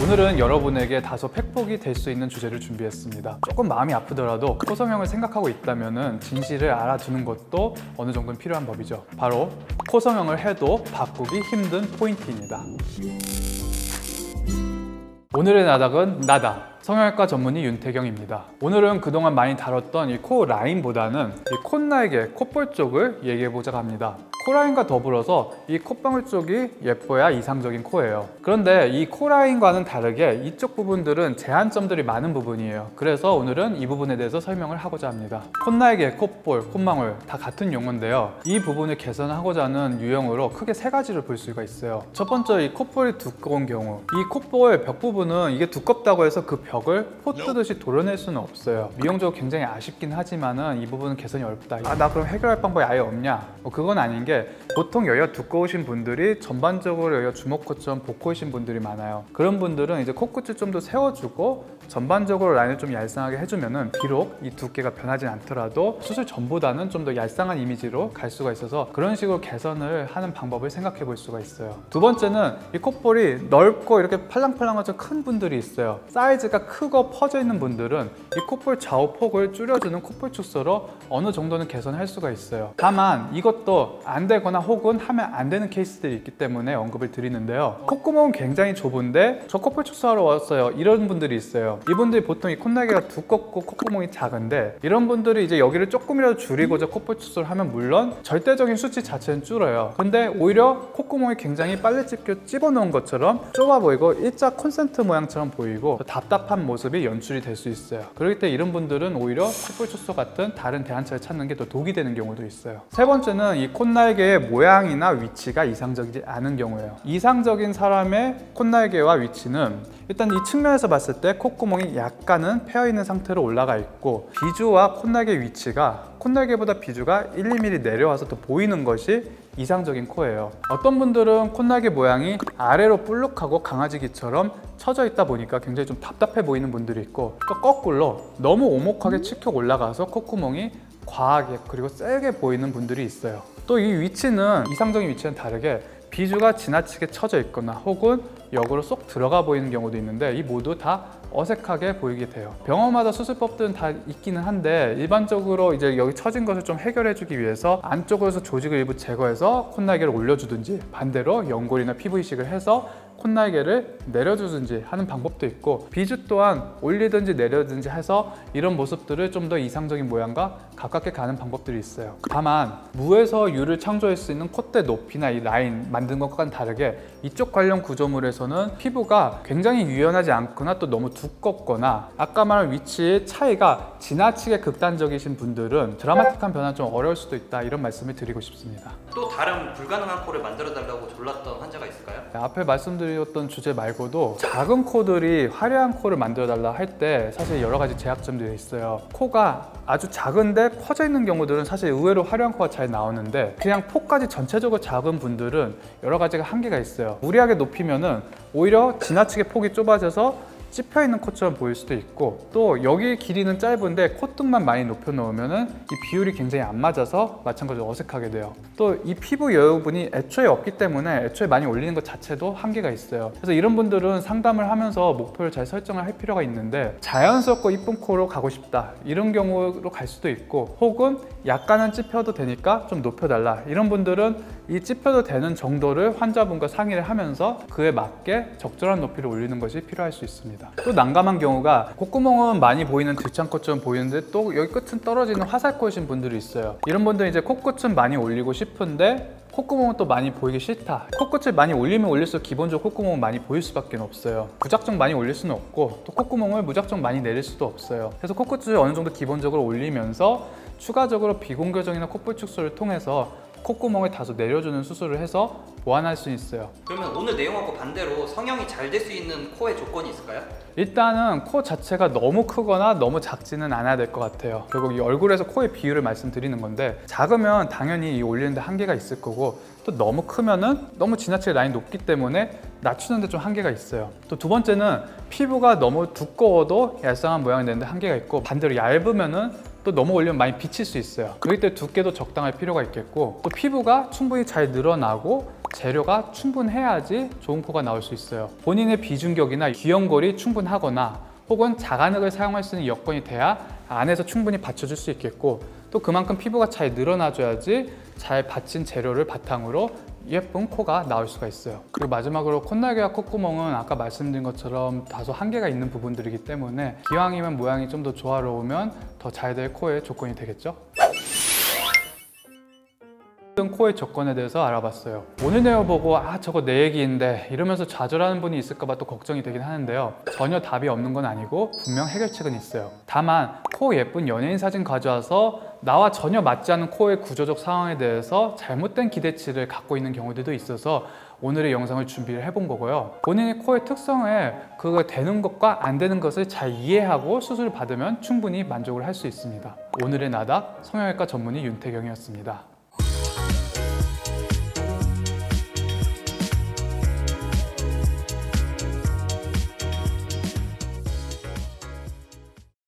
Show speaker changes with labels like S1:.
S1: 오늘은 여러분에게 다소 팩폭이 될 수 있는 주제를 준비했습니다. 조금 마음이 아프더라도 코 성형을 생각하고 있다면 진실을 알아두는 것도 어느 정도는 필요한 법이죠. 바로 코 성형을 해도 바꾸기 힘든 포인트입니다. 오늘의 나닥은 나다. 성형외과 전문의 윤태경입니다. 오늘은 그동안 많이 다뤘던 이 코 라인보다는 이 콧날개, 콧볼 쪽을 얘기해보자고 합니다. 코라인과 더불어서 이 콧방울 쪽이 예뻐야 이상적인 코예요. 그런데 이 코라인과는 다르게 이쪽 부분들은 제한점들이 많은 부분이에요. 그래서 오늘은 이 부분에 대해서 설명을 하고자 합니다. 콧날개, 콧볼, 콧망울 다 같은 용어인데요. 이 부분을 개선하고자 하는 유형으로 크게 세 가지를 볼 수가 있어요. 첫 번째, 이 콧볼이 두꺼운 경우. 이 콧볼 벽 부분은 이게 두껍다고 해서 그 벽을 포 뜨듯이 도려낼 수는 없어요. 미용적으로 굉장히 아쉽긴 하지만은 이 부분은 개선이 어렵다. 나 그럼 해결할 방법이 아예 없냐? 그건 아닌 게 보통 여기가 두꺼우신 분들이 전반적으로 여기가 주먹코처럼 복코이신 분들이 많아요. 그런 분들은 이제 코끝을 좀 더 세워주고 전반적으로 라인을 좀 얄쌍하게 해주면은 비록 이 두께가 변하진 않더라도 수술 전보다는 좀 더 얄쌍한 이미지로 갈 수가 있어서 그런 식으로 개선을 하는 방법을 생각해 볼 수가 있어요. 두 번째는 이 콧볼이 넓고 이렇게 팔랑팔랑한 좀 큰 분들이 있어요. 사이즈가 크고 퍼져 있는 분들은 이 콧볼 좌우 폭을 줄여주는 콧볼 축소로 어느 정도는 개선할 수가 있어요. 다만 이것도 안 되거나 혹은 하면 안 되는 케이스들이 있기 때문에 언급을 드리는데요. 콧구멍은 굉장히 좁은데 저 콧볼 축소하러 왔어요. 이런 분들이 있어요. 이분들이 보통 이 콧날개가 두껍고 콧구멍이 작은데 이런 분들이 이제 여기를 조금이라도 줄이고자 콧볼 축소를 하면 물론 절대적인 수치 자체는 줄어요. 근데 오히려 콧구멍이 굉장히 빨래 집어넣은 것처럼 좁아 보이고 일자 콘센트 모양처럼 보이고 답답한 모습이 연출이 될 수 있어요. 그렇기 때문에 이런 분들은 오히려 콧볼 축소 같은 다른 대안책을 찾는 게 더 독이 되는 경우도 있어요. 세 번째는 이 콧날개의 모양이나 위치가 이상적이지 않은 경우예요. 이상적인 사람의 콧날개와 위치는 일단 이 측면에서 봤을 때 콧구멍이 약간은 패어있는 상태로 올라가 있고 비주와 콧날개 위치가 콧날개보다 비주가 1, 2mm 내려와서 더 보이는 것이 이상적인 코예요. 어떤 분들은 콧날개 모양이 아래로 볼록하고 강아지귀처럼 처져 있다 보니까 굉장히 좀 답답해 보이는 분들이 있고 또 거꾸로 너무 오목하게 치켜 올라가서 콧구멍이 과하게 그리고 세게 보이는 분들이 있어요. 또 이 위치는 이상적인 위치는 다르게 비주가 지나치게 처져 있거나 혹은 역으로 쏙 들어가 보이는 경우도 있는데 이 모두 다 어색하게 보이게 돼요. 병원마다 수술법들은 다 있기는 한데 일반적으로 이제 여기 처진 것을 좀 해결해주기 위해서 안쪽으로서 조직을 일부 제거해서 콧날개를 올려주든지 반대로 연골이나 피부 이식을 해서 콧날개를 내려주든지 하는 방법도 있고 비주 또한 올리든지 내려든지 해서 이런 모습들을 좀 더 이상적인 모양과 가깝게 가는 방법들이 있어요. 다만 무에서 유를 창조할 수 있는 콧대 높이나 이 라인 만든 것과는 다르게 이쪽 관련 구조물에서는 피부가 굉장히 유연하지 않거나 또 너무 두껍거나 아까 말한 위치의 차이가 지나치게 극단적이신 분들은 드라마틱한 변화는 좀 어려울 수도 있다 이런 말씀을 드리고 싶습니다.
S2: 또 다른 불가능한 코를 만들어달라고 졸랐던 환자가 있을까요?
S1: 앞에 말씀드렸던 주제 말고도 작은 코들이 화려한 코를 만들어달라 할 때 사실 여러 가지 제약점들이 있어요. 코가 아주 작은데 커져 있는 경우들은 사실 의외로 화려한 코가 잘 나오는데 그냥 폭까지 전체적으로 작은 분들은 여러 가지가 한계가 있어요. 무리하게 높이면은 오히려 지나치게 폭이 좁아져서 찝혀있는 코처럼 보일 수도 있고 또 여기 길이는 짧은데 콧등만 많이 높여 놓으면은 이 비율이 굉장히 안 맞아서 마찬가지로 어색하게 돼요. 또 이 피부 여유분이 애초에 없기 때문에 애초에 많이 올리는 것 자체도 한계가 있어요. 그래서 이런 분들은 상담을 하면서 목표를 잘 설정을 할 필요가 있는데 자연스럽고 이쁜 코로 가고 싶다 이런 경우로 갈 수도 있고 혹은 약간은 찝혀도 되니까 좀 높여달라 이런 분들은 이 찝혀도 되는 정도를 환자분과 상의를 하면서 그에 맞게 적절한 높이를 올리는 것이 필요할 수 있습니다. 또 난감한 경우가 콧구멍은 많이 보이는 들창코처럼 보이는데 또 여기 끝은 떨어지는 화살코이신 분들이 있어요. 이런 분들은 이제 코끝은 많이 올리고 싶은데 콧구멍은 또 많이 보이기 싫다. 코끝을 많이 올리면 올릴수록 기본적으로 콧구멍은 많이 보일 수밖에 없어요. 무작정 많이 올릴 수는 없고 또 콧구멍을 무작정 많이 내릴 수도 없어요. 그래서 코끝을 어느 정도 기본적으로 올리면서 추가적으로 비공교정이나 콧볼 축소를 통해서 콧구멍을 다소 내려주는 수술을 해서 보완할 수 있어요.
S2: 그러면 오늘 내용하고 반대로 성형이 잘 될 수 있는 코의 조건이 있을까요?
S1: 일단은 코 자체가 너무 크거나 너무 작지는 않아야 될 것 같아요. 결국 이 얼굴에서 코의 비율을 말씀드리는 건데 작으면 당연히 이 올리는데 한계가 있을 거고 또 너무 크면은 너무 지나치게 라인이 높기 때문에 낮추는데 좀 한계가 있어요. 또 두 번째는 피부가 너무 두꺼워도 얄쌍한 모양이 되는데 한계가 있고 반대로 얇으면은 또 너무 올리면 많이 비칠 수 있어요. 그럴 때 두께도 적당할 필요가 있겠고, 또 피부가 충분히 잘 늘어나고 재료가 충분해야지 좋은 코가 나올 수 있어요. 본인의 비중격이나 귀염골이 충분하거나 혹은 자간액을 사용할 수 있는 여건이 돼야 안에서 충분히 받쳐줄 수 있겠고, 또 그만큼 피부가 잘 늘어나줘야지 잘 받친 재료를 바탕으로 예쁜 코가 나올 수가 있어요. 그리고 마지막으로 콧날개와 콧구멍은 아까 말씀드린 것처럼 다소 한계가 있는 부분들이기 때문에 기왕이면 모양이 좀 더 조화로우면 더 잘 될 코의 조건이 되겠죠. 코의 조건에 대해서 알아봤어요. 오늘 내용 보고 저거 내 얘기인데 이러면서 좌절하는 분이 있을까봐 또 걱정이 되긴 하는데요. 전혀 답이 없는 건 아니고 분명 해결책은 있어요. 다만 코 예쁜 연예인 사진 가져와서 나와 전혀 맞지 않는 코의 구조적 상황에 대해서 잘못된 기대치를 갖고 있는 경우들도 있어서 오늘의 영상을 준비를 해본 거고요. 본인이 코의 특성에 그거 되는 것과 안 되는 것을 잘 이해하고 수술을 받으면 충분히 만족을 할 수 있습니다. 오늘의 나다 성형외과 전문의 윤태경이었습니다.